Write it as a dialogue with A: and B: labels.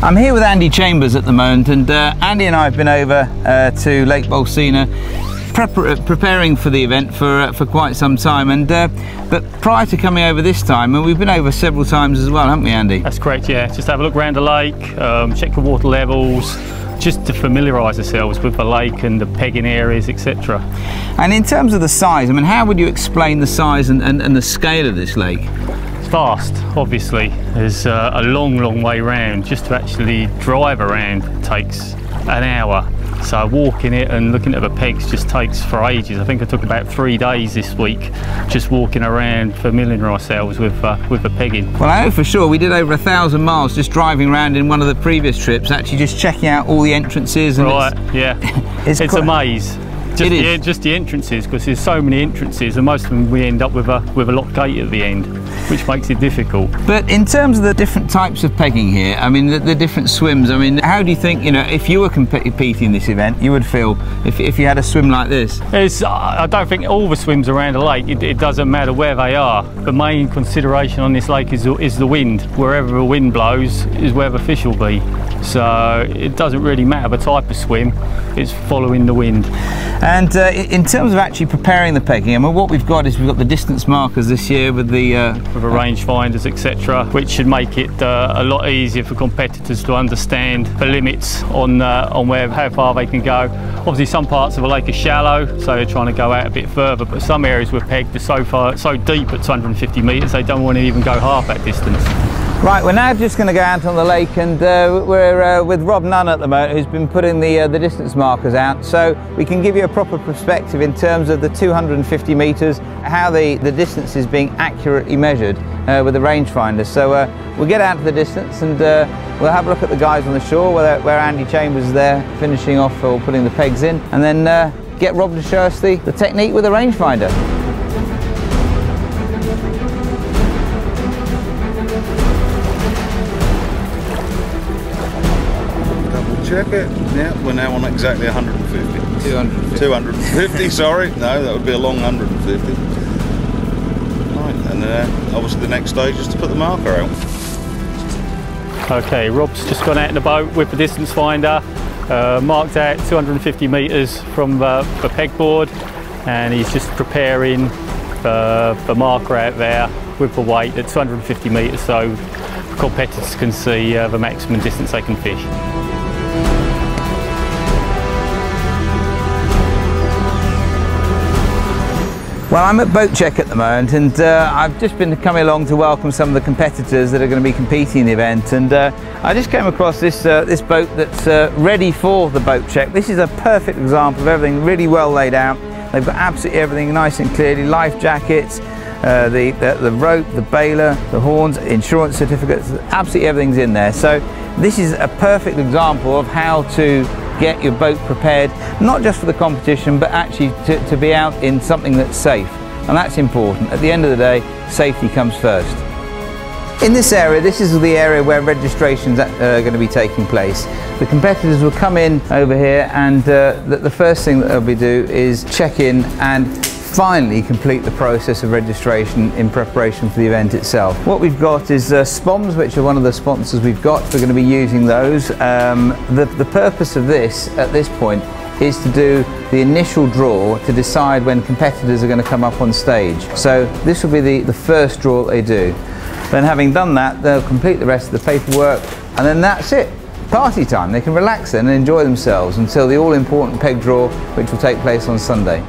A: I'm here with Andy Chambers at the moment, and Andy and I have been over to Lake Bolsena preparing for the event for quite some time, and but prior to coming over this time, and we've been over several times as well, haven't we, Andy?
B: That's correct, yeah. Just have a look around the lake, check the water levels, just to familiarise ourselves with the lake and the pegging areas, etc.
A: And in terms of the size, I mean, how would you explain the size and the scale of this lake?
B: It's vast, obviously. There's a long way round. Just to actually drive around takes an hour. So walking it and looking at the pegs just takes for ages. I think I took about 3 days this week just walking around, familiarising ourselves with the pegging.
A: Well, I know for sure we did over 1,000 miles just driving around in one of the previous trips, actually just checking out all the entrances. And
B: right, yeah. It's a maze. Just the entrances, because there's so many entrances, and most of them we end up with a locked gate at the end, which makes it difficult. But
A: in terms of the different types of pegging here, I mean, the different swims, I mean, how do you think, you know, if you were competing in this event, you would feel if you had a swim like this?
B: I don't think all the swims around the lake, it doesn't matter where they are. The main consideration on this lake is the wind. Wherever the wind blows is where the fish will be. So it doesn't really matter the type of swim, it's following the wind.
A: And in terms of actually preparing the pegging, I mean, what we've got the distance markers this year with the
B: range finders, etc., which should make it a lot easier for competitors to understand the limits on how far they can go. Obviously, some parts of the lake are shallow, so they're trying to go out a bit further. But some areas we're pegged are so deep at 250 metres, they don't want to even go half that distance.
A: Right, we're now just going to go out on the lake, and we're with Rob Nunn at the moment, who's been putting the distance markers out, so we can give you a proper perspective in terms of the 250 metres, how the distance is being accurately measured with the rangefinder. So we'll get out to the distance, and we'll have a look at the guys on the shore where Andy Chambers is there finishing off or putting the pegs in, and then get Rob to show us the technique with the rangefinder.
C: Check it. Yeah, we're now on exactly 150. 250, sorry. No, that would be a long 150. Right, and obviously the next stage is to put the marker out.
B: Okay, Rob's just gone out in the boat with the distance finder, marked out 250 metres from the pegboard, and he's just preparing the marker out there with the weight at 250 metres, so competitors can see the maximum distance they can fish.
A: Well, I'm at boat check at the moment, and I've just been coming along to welcome some of the competitors that are going to be competing in the event, and I just came across this boat that's ready for the boat check. This is a perfect example of everything really well laid out. They've got absolutely everything nice and clearly, life jackets, the rope, the bailer, the horns, insurance certificates, absolutely everything's in there. So this is a perfect example of how to get your boat prepared, not just for the competition, but actually to be out in something that's safe. And that's important. At the end of the day, safety comes first. In this area, this is the area where registrations are going to be taking place. The competitors will come in over here, and the first thing that they'll do is check in and finally complete the process of registration in preparation for the event itself. What we've got is SPOMs, which are one of the sponsors we've got. We're going to be using those. The purpose of this at this point is to do the initial draw to decide when competitors are going to come up on stage. So this will be the first draw that they do. Then, having done that, they'll complete the rest of the paperwork, and then that's it. Party time. They can relax then and enjoy themselves until the all-important peg draw, which will take place on Sunday.